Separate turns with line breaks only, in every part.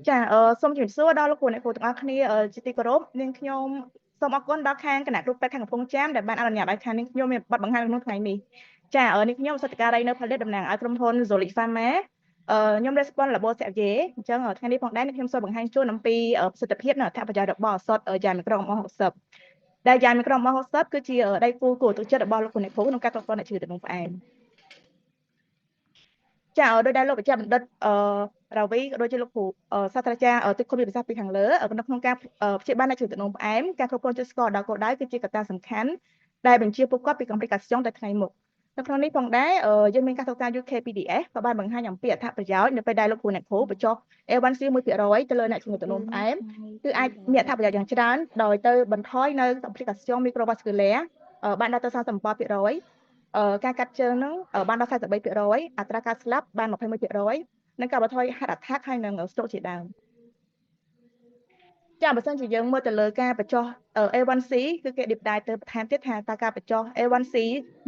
ចាសូមជម្រាបសួរដល់លោកគ្រូអ្នកគ្រូទាំងអស់គ្នាជាទីគោរពនាងខ្ញុំសូមអរគុណដល់ខាងគណៈគ្រូពេទ្យខាងកំពង់ចាមដែលបានអនុញ្ញាតឲ្យខាងនាងខ្ញុំមានបទបង្ហាញក្នុងថ្ងៃនេះចានាងខ្ញុំសិទ្ធិការីនៅផលិតតំណាងឲ្យក្រុមហ៊ុន Zolic Pharma ខ្ញុំ respond លបសយេអញ្ចឹងថ្ងៃនេះផងដែរនាងខ្ញុំសូមបង្ហាញជូនអំពីប្រសិទ្ធភាពនិងអត្ថប្រយោជន៍របស់ឱសថយ៉ាមីក្រុងអ60ដែលយ៉ាមីក្រុងអ60គឺជាដៃគូគួរទុកចិត្តរបស់លោកគ្រូអ្នកគ្រូក្នុងការគ្រប់គ្រងអ្នកជំងឺទឹកនោមផ្អែមចាដោយដែលលោកបញ្ជាបណ្ឌិតរាវីក៏ដូចជាលោកគ្រូសាស្ត្រាចារ្យទឹកគុណវិទ្យាសាស្ត្រពីខាងលើនៅក្នុងការព្យាបាលអ្នកជំងឺទឹកនោមផ្អែមការគ្រប់គ្រងចិត្តស្គាល់ដល់គោលដៅគឺជាកត្តាសំខាន់ដែលបញ្ជាពួកគាត់ពីកំព្រីកាស្យងទៅថ្ងៃមុខនៅក្នុងនេះផងដែរយើងមានការសិក្សា UKPDS ក៏បានបង្ហាញអំពីអត្ថប្រយោជន៍នៅពេលដែលលោកគ្រូអ្នកគ្រូបញ្ចុះ A1C 1%ទៅលើអ្នកជំងឺទឹកនោមផ្អែមគឺអាចមានអត្ថប្រយោជន៍យ៉ាងច្រើនដោយទៅបន្ថយនៅកំព្រីកាស្យង microvascular បានដល់ទៅ37%ការកាត់ជើងហ្នឹងបានដល់43%អត្រាការស្លាប់បាន21%និងការបន្ថយ heart attack ហើយនិង stroke ជាដើមចាបើសិនជាយើងមើលទៅលើការបញ្ចុះ A1C គឺគេ deep dive ទៅបន្ថែមទៀតថាតើការបញ្ចុះ A1C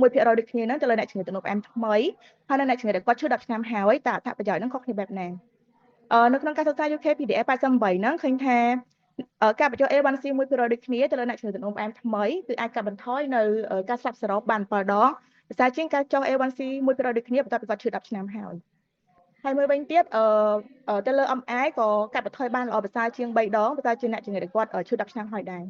1%ដូចគ្នាហ្នឹងទៅលើអ្នកជំងឺទឹកនោមផ្អែមថ្មីហើយនិងអ្នកជំងឺដែលគាត់ឈឺ10ឆ្នាំហើយតើអត្ថប្រយោជន៍ហ្នឹងខុសគ្នាបែបណានៅក្នុងការសិក្សា UKPDA 88ហ្នឹងឃើញថាការបញ្ចុះ A1C 1%ដូចគ្នាទៅលើអ្នកជំងឺទឹកនោមផ្អែមថ្មីគឺអាចកាត់បន្ថយនៅការស្លាប់សរុបបាន7ដងភាសាជាងការចុះ A1C 1%ដូចគ្នាបន្ទាប់ពីគាត់ឈឺ10ឆ្នាំហើយមួយវិញទៀតទៅលើ MI ក៏កាត់បន្ថយបានល្អប្រសើរជាង3ដងប្រសើរជាងអ្នកជំងឺដែលគាត់ឈឺ10ឆ្នាំហើយដែរ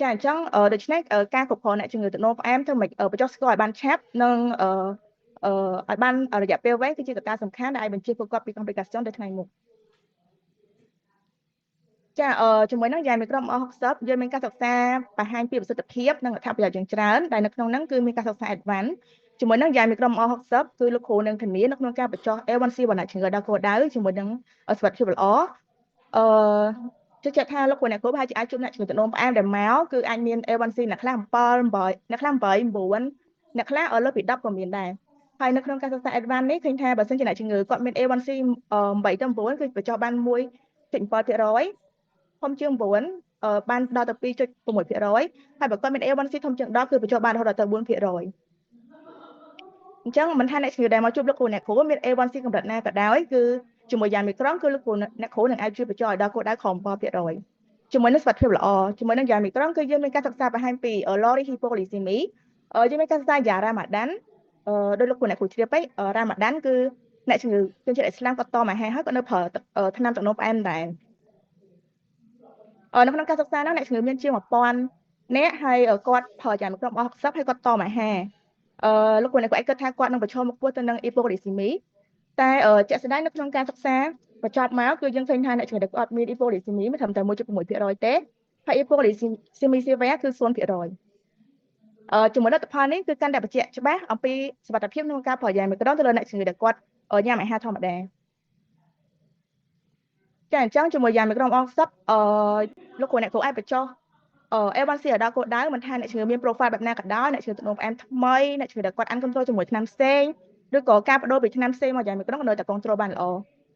ចាអញ្ចឹងដូច្នេះការគ្រប់គ្រងអ្នកជំងឺទឹកនោមផ្អែមធ្វើម៉េចបញ្ចុះស្ករឲ្យបានឆាប់និងឲ្យបានរយៈពេលវែងគឺជាកត្តាសំខាន់ដែលអាចបញ្ជាពួកគាត់ពីកំព្រីកាស្យងទៅថ្ងៃមុខចាជាមួយនឹងយ៉ាងមីក្រុមអ60យើងមានការសិក្សាបង្ហាញពីប្រសិទ្ធភាពនិងអត្ថប្រយោជន៍យ៉ាងច្រើនដែលនៅក្នុងហ្នឹងគឺមានការសិក្សា advance ជាមួយនឹងយ៉ាងមីក្រុមអ60គឺលោកគ្រូនឹងធានានៅក្នុងការបញ្ចុះ A1C បណ្ដាជំងឺដល់គោលដៅជាមួយនឹងសុខភាពល្អអឺជឿជាក់ថាលោកគ្រូអ្នកគ្រូប្រហែលជាអាចជួបអ្នកជំងឺទឹកនោមផ្អែមដែលមកគឺអាចមាន A1C អ្នកខ្លះ7 8អ្នកខ្លះ8 9អ្នកខ្លះលើសពី10ក៏មានដែរហើយនៅក្នុងការសិក្សា advance នេះឃើញថាបើសិនជាអ្នកជំងឺគាត់មាន A1C 8ទៅ9គឺបញ្ចុះបាន1.7%ធំជាង9បានដល់ទៅ2.6%ហើយបើគាត់មាន A1C ធំជាង10គឺបញ្ចុះបានរហូតដល់ទៅ4%អញ្ចឹងមិនថាអ្នកជំងឺដែលមកជួបលោកគ្រូអ្នកគ្រូមាន A1C កម្រិតណាក៏ដោយគឺជាមួយយ៉ាងមីក្រុងគឺលោកគ្រូអ្នកគ្រូនឹងអាចជួយបញ្ចុះឲ្យដល់គោលដៅក្រោម7%ជាមួយនឹងសុខភាពល្អជាមួយនឹងយ៉ាងមីក្រុងគឺយើងមានការសិក្សាបង្ហាញពី Lori hypoglycemia យើងមានការសិក្សាយ៉ារ៉ាម៉ាដានដោយលោកគ្រូអ្នកគ្រូជ្រាបទៅរ៉ាម៉ាដានគឺអ្នកជំងឺជនជាតិអ៊ីស្លាមគាត់តមអាហារហើយគាត់នៅប្រើថ្នាំទឹកនោមផ្អែមដែរនៅក្នុងការសិក្សានោះអ្នកជំងឺមានជាង1000នាក់ហើយគាត់ប្រើយ៉ាងក្រុមអស់60ហើយគាត់តមអាហារលោកគ្រូអ្នកគ្រូឯងគិតថាគាត់នឹងប្រឈមមុខពោះទៅនឹងអ៊ីប៉ូក្រីស៊ីមីតែជាក់ស្ដែងនៅក្នុងការសិក្សាបញ្ចប់មកគឺយើងឃើញថាអ្នកជំងឺដែលគាត់មានអ៊ីប៉ូក្រីស៊ីមីមិនត្រឹមតែ1.6%ទេហើយអ៊ីប៉ូក្រីស៊ីមីស៊ីវីយ៉ាគឺ0%ជាមួយលទ្ធផលនេះគឺកាន់តែបញ្ជាក់ច្បាស់អំពីសុវត្ថិភាពក្នុងការប្រើយ៉ាងមីក្រូទៅលើអ្នកជំងឺដែលគាត់ញ៉ាំអាហារធម្មតាចាអញ្ចឹងជាមួយយ៉ាងមីក្រុមអងសឹកលោកគ្រូអ្នកគ្រូអាចបញ្ចុះA1C ឲ្យដល់គោលដៅមិនថាអ្នកជំងឺមាន profile បែបណាក៏ដោយអ្នកជំងឺទឹកនោមផ្អែមថ្មីអ្នកជំងឺដែលគាត់អាន control ជាមួយថ្នាំផ្សេងឬក៏ការបដូរពីថ្នាំផ្សេងមកយ៉ាងមីក្រុមក៏នៅតែ control បានល្អ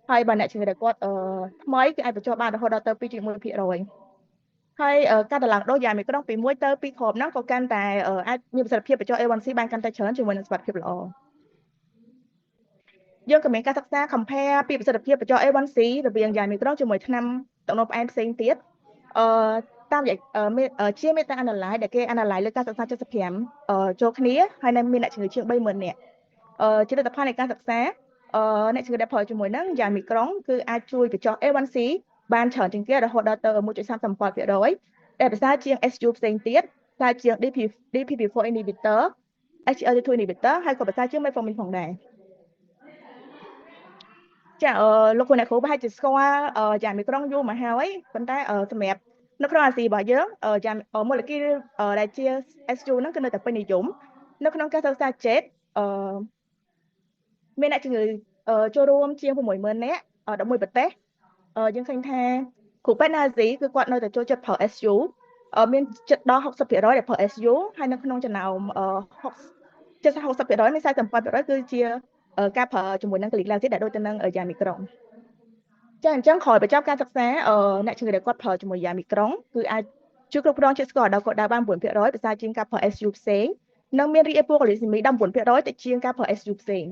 ហើយបើអ្នកជំងឺដែលគាត់ថ្មីគឺអាចបញ្ចុះបានរហូតដល់ទៅ2.1%ហើយការតម្លើងដូសយ៉ាងមីក្រុងពី1ទៅ2គ្រាប់ហ្នឹងក៏កាន់តែអាចមានប្រសិទ្ធភាពបញ្ចុះ A1C បានកាន់តែច្រើនជាមួយនឹងសុខភាពល្អយើងក៏មានការសិក្សា compare ពីប្រសិទ្ធភាពបញ្ចុះ A1C រវាងយ៉ាងមីក្រុងជាមួយថ្នាំទឹកនោមផ្អែមផ្សេងទៀតអឺតាមរយៈជា meta analysis ដែលគេ analyze លើការសិក្សា75ចូលគ្នាហើយនៅមានអ្នកជំងឺជាង30000នាក់ជាលទ្ធផលនៃការសិក្សាអ្នកជំងឺដែលប្រើជាមួយនឹងយ៉ាងមីក្រុងគឺអាចជួយបញ្ចុះ A1C បានច្រើនជាងគេរហូតដល់ទៅ1.37%ដែលប្រសើរជាង SU ផ្សេងទៀតប្រសើរជាង DPP4 inhibitor SGLT2 inhibitor ហើយក៏ប្រសើរជាង metformin ផងដែរចាលោកគ្រូអ្នកគ្រូប្រហែលជាស្គាល់យ៉ាងមីក្រុងយូរមកហើយប៉ុន្តែសម្រាប់នៅក្នុងអាស៊ីរបស់យើងយ៉ាងម៉ូលេគុលដែលជា SU ហ្នឹងគឺនៅតែពេញនិយមនៅក្នុងការសិក្សាចេតមានអ្នកជំងឺចូលរួមជាង60000នាក់11ប្រទេសយើងឃើញថាគ្រូពេទ្យនៅអាស៊ីគឺគាត់នៅតែចូលចិត្តប្រើ SU មានជិតដល់60%ដែលប្រើ SU ហើយនៅក្នុងចំណោម60%មាន47%គឺជាការប្រើជាមួយនឹង Gliclazide ដែលដូចទៅនឹងយ៉ាងមីក្រុងចាអញ្ចឹងក្រោយបញ្ចប់ការសិក្សាអ្នកជំងឺដែលគាត់ប្រើជាមួយយ៉ាមីក្រុងគឺអាចជួយគ្រប់គ្រងជាតិស្ករដល់គាត់បាន9%ភាសាជាងការប្រើ SU ផ្សេងនិងមានរីកអេប៉ូកូលីស៊ីមី19%ទៅជាងការប្រើ SU ផ្សេង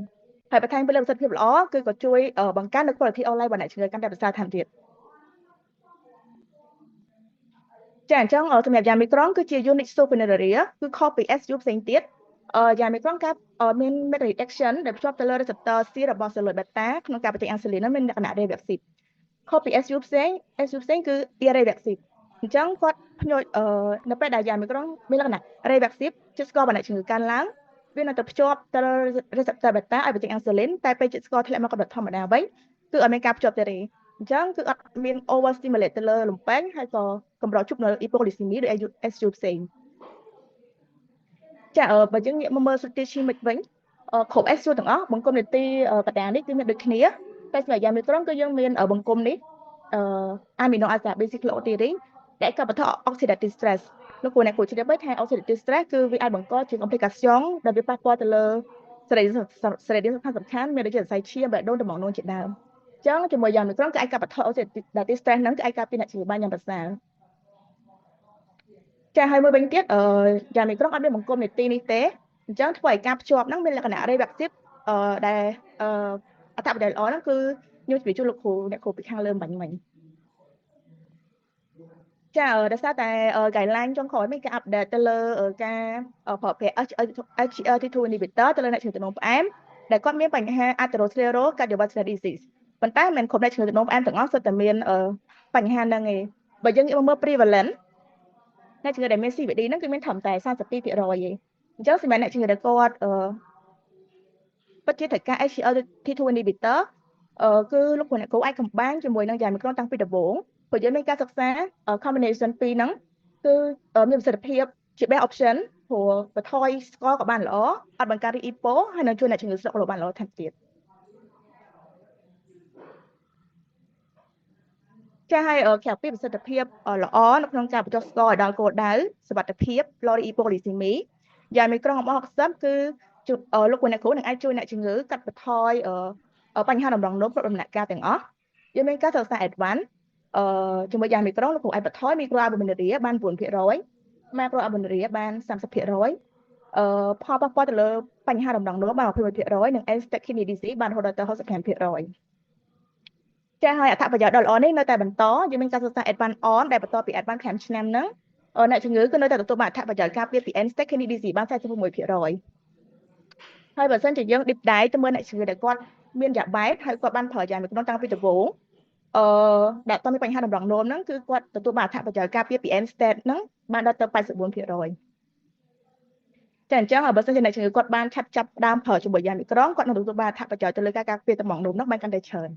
ហើយបន្ថែមពីលើប្រសិទ្ធភាពល្អគឺក៏ជួយបង្កើននូវ quality online របស់អ្នកជំងឺកាន់តែប្រសើរថែមទៀតចាអញ្ចឹងសម្រាប់យ៉ាមីក្រុងគឺជា unit supernaria គឺខុសពី SU ផ្សេងទៀតយ៉ាមីក្រុងការមាន mechanism action ដែលភ្ជាប់ទៅលើ receptor C របស់ cellular beta ក្នុងការបញ្ចេញ insulin នោះមានលក្ខណៈ reversive ខុសពី SU ផ្សេងគឺ irreversive អញ្ចឹងគាត់ភ្ញួចនៅពេលដែលយ៉ាមីក្រុងមានលក្ខណៈ reversive ជាតិស្កររបស់អ្នកជំងឺកើនឡើងវានៅតែភ្ជាប់ទៅ receptor beta ឲ្យបញ្ចេញ insulin តែពេលជាតិស្ករធ្លាក់មកកម្រិតធម្មតាវិញគឺអត់មានការភ្ជាប់ទេអញ្ចឹងគឺអត់មាន over stimulate ទៅលើលំពេងហើយក៏កម្រិតជប់នៅ hypoglycemia ឬ SU ផ្សេងចាបើយើងងាកមកមើល strategy មិនវិញគ្រប់ SU ទាំងអស់បង្គំនីតិកតានេះគឺមានដូចគ្នាតែសម្រាប់យ៉ាងមីក្រុងគឺយើងមានបង្គំនេះamino acid beta-cycloserine ដែលកាត់បន្ថយ oxidative stress លោកគ្រូអ្នកគ្រូជ្រាបហើយថា oxidative stress គឺវាអាចបង្កជា complication ដែលវាប៉ះពាល់ទៅលើសរីរាង្គសំខាន់មានដូចជាសរសៃឈាមបេះដូងដំណងនោមជាដើមអញ្ចឹងជាមួយយ៉ាងមីក្រុងគឺអាចកាត់បន្ថយ oxidative stress ហ្នឹងគឺអាចការពារអ្នកជំងឺបានយ៉ាងប្រសើរចាហើយមួយវិញទៀតយ៉ាងមីក្រុងអត់មានបង្គំនីតិនេះទេអញ្ចឹងធ្វើឲ្យការភ្ជាប់ហ្នឹងមានលក្ខណៈ reversive ដែលអត្ថប្រយោជន៍ល្អហ្នឹងគឺខ្ញុំជម្រាបជូនលោកគ្រូអ្នកគ្រូពីខាងលើមិញចាដោយសារតែ guideline ចុងក្រោយមានការ update ទៅលើការប្រើប្រាស់ SGLT2 inhibitor ទៅលើអ្នកជំងឺទឹកនោមផ្អែមដែលគាត់មានបញ្ហា atherosclerosis cardiovascular disease ប៉ុន្តែមិនគ្រប់អ្នកជំងឺទឹកនោមផ្អែមទាំងអស់សុទ្ធតែមានបញ្ហាហ្នឹងឯងបើយើងងាកមកមើល prevalent អ្នកជំងឺដែលមាន CVD ហ្នឹងគឺមានត្រឹមតែ 32% ឯងអញ្ចឹងសម្រាប់អ្នកជំងឺដែលគាត់ពិតជាត្រូវការ SGLT2 inhibitor គឺលោកគ្រូអ្នកគ្រូអាច combine ជាមួយនឹង Yamicron តាំងពីដំបូងព្រោះយើងមានការសិក្សា combination ពីរហ្នឹងគឺមានប្រសិទ្ធភាពជា best option ព្រោះបន្ថយស្ករក៏បានល្អអត់បង្កើតរីក EPO ហើយនឹងជួយអ្នកជំងឺស្រុកលោបានល្អថែមទៀតចាហើយក្រៅពីប្រសិទ្ធភាពល្អនៅក្នុងការបញ្ចុះស្ករឲ្យដល់គោលដៅសុវត្ថិភាព low hypoglycemia យ៉ាងមីក្រុងរបស់60គឺលោកគ្រូអ្នកគ្រូនឹងអាចជួយអ្នកជំងឺកាត់បន្ថយបញ្ហាតម្រងនោមគ្រប់ដំណាក់កាលទាំងអស់យើងមានការសិក្សា advance ជាមួយយ៉ាងមីក្រុងលោកគ្រូអាចបន្ថយមីក្រូអាល់ប៊ូមីនរីបាន 9% ម៉ាក្រូអាល់ប៊ូមីនរីបាន 30%ផលប៉ះពាល់ទៅលើបញ្ហាតម្រងនោមបាន 21% និង end stage kidney disease បានរហូតដល់ទៅ 65%ចាហើយអត្ថប្រយោជន៍ដ៏ល្អនេះនៅតែបន្តយើងមានការសិក្សា advance on ដែលបន្តពី advance 5 ឆ្នាំហ្នឹងអ្នកជំងឺគឺនៅតែទទួលបានអត្ថប្រយោជន៍ការពារពី end stage kidney disease បាន 46%ហើយបើសិនជាយើង deep dive ទៅមើលអ្នកជំងឺដែលគាត់មានយ៉ាបែតហើយគាត់បានប្រើយ៉ាងមីក្រូតាំងពីដំបូងដែលតើមានបញ្ហាតម្រងនោមហ្នឹងគឺគាត់ទទួលបានអត្ថប្រយោជន៍ការពារពី end stage ហ្នឹងបានដល់ទៅ 84%ចាអញ្ចឹងបើសិនជាអ្នកជំងឺគាត់បានឆាប់ចាប់ដើមប្រើជាមួយយ៉ាងមីក្រូគាត់នឹងទទួលបានអត្ថប្រយោជន៍ទៅលើការការពារតម្រងនោមហ្នឹងបានកាន់តែច្រើន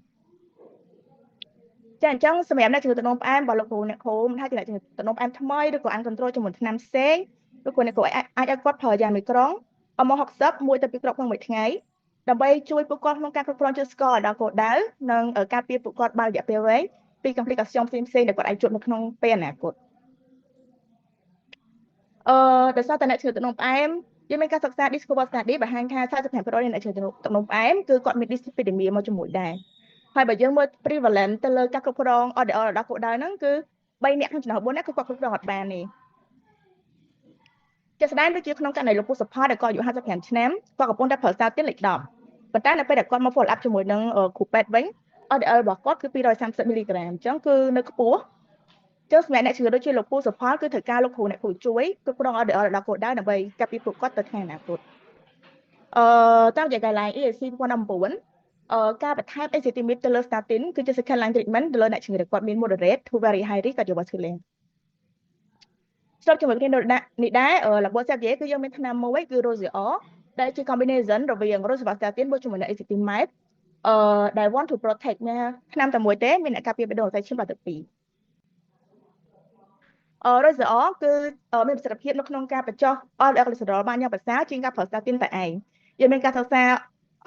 ចាអញ្ចឹងសម្រាប់អ្នកជំងឺទឹកនោមផ្អែមបើលោកគ្រូអ្នកគ្រូមិនថាជាអ្នកជំងឺទឹកនោមផ្អែមថ្មីឬក៏អានកន្ត្រូលជាមួយថ្នាំផ្សេងលោកគ្រូអ្នកគ្រូអាចឲ្យគាត់ប្រើយ៉ាងមីក្រូអម60 1 ទៅ 2 គ្រាប់ក្នុងមួយថ្ងៃដើម្បីជួយពួកគាត់ក្នុងការគ្រប់គ្រងជាតិស្ករដល់គោលដៅនិងការពារពួកគាត់បានរយៈពេលវែងពី complication ផ្សេងៗដែលគាត់អាចជួបនៅក្នុងពេលអនាគតដោយសារតែអ្នកជំងឺទឹកនោមផ្អែមយើងមានការសិក្សា Discover Study បង្ហាញថា 45% នៃអ្នកជំងឺទឹកនោមផ្អែមគឺគាត់មាន dyslipidemia មកជាមួយដែរហើយបើយើងមើល prevalent ទៅលើការគ្រប់គ្រង LDL ដល់គោលដៅហ្នឹងគឺ3អ្នកក្នុងចំណោម4អ្នកគឺគាត់គ្រប់គ្រងអត់បានទេជាក់ស្ដែងដូចជាក្នុងករណីលោកពូសុផលដែលគាត់អាយុ55ឆ្នាំគាត់កំពុងតែប្រើសារទៀនលេខ10ប៉ុន្តែនៅពេលដែលគាត់មក follow up ជាមួយនឹងគ្រូពេទ្យវិញ LDL របស់គាត់គឺ230 មីលីក្រាមអញ្ចឹងគឺនៅខ្ពស់ចុះសម្រាប់អ្នកជំងឺដូចជាលោកពូសុផលគឺត្រូវការលោកគ្រូអ្នកគ្រូជួយគ្រប់គ្រង LDL ដល់គោលដៅដើម្បីការពារពួកគាត់ទៅថ្ងៃអនាគតតាមរយៈ guideline EAC 2019ការបន្ថែម ezetimibe ទៅលើ statin គឺជា second line treatment ទៅលើអ្នកជំងឺដែលគាត់មាន moderate to very high risk cardiovascular ស្របជាមួយគ្នានេះដែរលបសាប់យេគឺយើងមានថ្នាំមួយគឺ Rozier ដែលជា combination រវាង rosuvastatin ជាមួយនឹង ezetimibe ដែល want to protect ណាថ្នាំតែមួយទេមានអ្នកការពារបេះដូងអស័យឈាមដល់ទៅ2Rozier គឺមានប្រសិទ្ធភាពនៅក្នុងការបញ្ចុះ LDL cholesterol បានយ៉ាងប្រសើរជាងការប្រើ statin តែឯងយើងមានការសិក្សា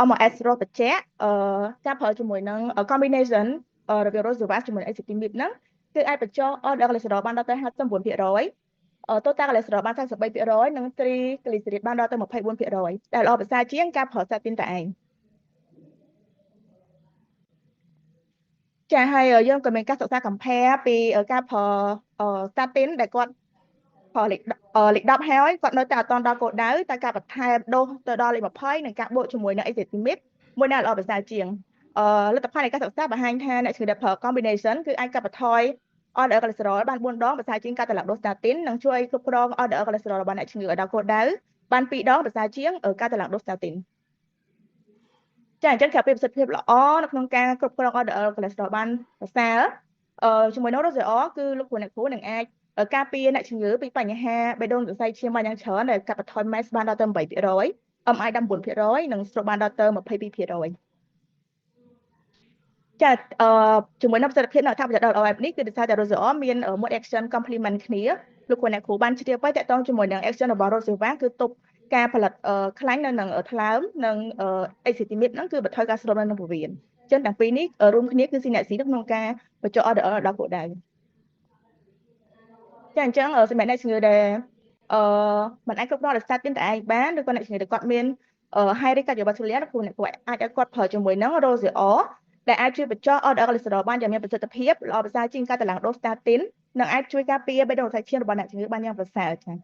OMS រស់បច្ចៈការប្រើជាមួយនឹង combination រវាង Rosuvastatin ជាមួយនឹង ezetimibe ហ្នឹងគឺអាចបញ្ចុះ LDL cholesterol បានដល់ទៅ 59%total cholesterol បាន 43% និង triglyceride បានដល់ទៅ 24% ដែលល្អប្រសើរជាងការប្រើ statin តែឯងចាហើយយើងក៏មានការសិក្សា compare ពីការប្រើ statin ដែលគាត់ប្រើលេខ10ហើយគាត់នៅតែអត់ទាន់ដល់គោលដៅតែការបន្ថែមដូសទៅដល់លេខ20និងការបូកជាមួយនឹង ezetimibe មួយណាល្អប្រសើរជាងលទ្ធផលនៃការសិក្សាបង្ហាញថាអ្នកជំងឺដែលប្រើ combination គឺអាចកាត់បន្ថយ LDL cholesterol បាន4 ដងប្រសើរជាងការត្រឡប់ដូស statin និងជួយគ្រប់គ្រង LDL cholesterol របស់អ្នកជំងឺឲ្យដល់គោលដៅបាន2 ដងប្រសើរជាងការត្រឡប់ដូស statin ចាអញ្ចឹងការពីប្រសិទ្ធភាពល្អនៅក្នុងការគ្រប់គ្រង LDL cholesterol បានប្រសើរជាមួយនឹង Roseo គឺលោកគ្រូអ្នកគ្រូនឹងអាចការពារអ្នកជំងឺពីបញ្ហាបេះដូងសរសៃឈាមបានយ៉ាងច្រើនដែលកាត់បន្ថយ MAS បានដល់ទៅ 8% MI 19%និង stroke បានដល់ទៅ 22%ចាជាមួយនឹងប្រសិទ្ធភាពនៅអត្ថប្រយោជន៍ដ៏ល្អបែបនេះគឺដោយសារតែ Roseo មាន mode action complement គ្នាលោកគ្រូអ្នកគ្រូបានជ្រាបទៅតាក់ទងជាមួយនឹង action របស់ Roseva គឺទប់ការផលិតខ្លាញ់នៅនឹងថ្លើមនិង acetamide ហ្នឹងគឺបន្ថយការស្រូបនៅនឹងពោះវៀនអញ្ចឹងទាំងពីរនេះរួមគ្នាគឺស៊ីអ្នកស៊ីក្នុងការបញ្ចុះ LDL ដល់គោលដៅចាអញ្ចឹងសម្រាប់អ្នកជំងឺដែលមិនអាចគ្រប់គ្រងដោយ statin តែឯងបានឬក៏អ្នកជំងឺដែលគាត់មានhigh risk cardiovascular លោកគ្រូអ្នកគ្រូអាចឲ្យគាត់ប្រើជាមួយនឹង Roseo ដែលអាចជួយបញ្ចុះ LDL cholesterol បានយ៉ាងមានប្រសិទ្ធភាពល្អប្រសើរជាងការតម្លើងដូស statin និងអាចជួយការពារបេះដូងសរសៃឈាមរបស់អ្នកជំងឺបានយ៉ាងប្រសើរចា៎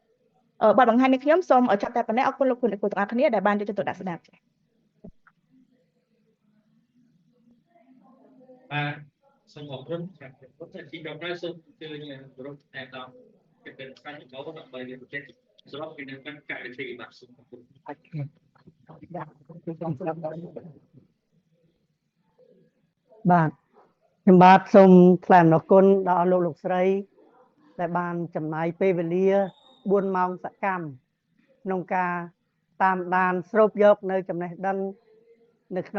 បទបង្ហាញនេះខ្ញុំសូមចាប់តែប៉ុណ្ណេះអរគុណលោកគ្រូអ្នកគ្រូទាំងអស់គ្នាដែលបានយកចិត្តទុកដាក់ស្ដាប់ចា៎
សូមអរគុណចា៎ពុទ្ធជីដល់ហើយសូមអញ្ជើញគោរពតែដល់កិច្ចការរបស់ដើម្បីប្រជែកស្របពីនឹងការវិធីបាទសូមអរគុណបាទ
ខ្ញុំបាទសូមថ្លែងអំណរគុណដល់លោកស្រីដែលបានចំណាយពេលវេលា4ម៉ោងសកម្មក្នុងការតាមដានស្រូបយកនៅចំណេះដឹងនៅក្នុង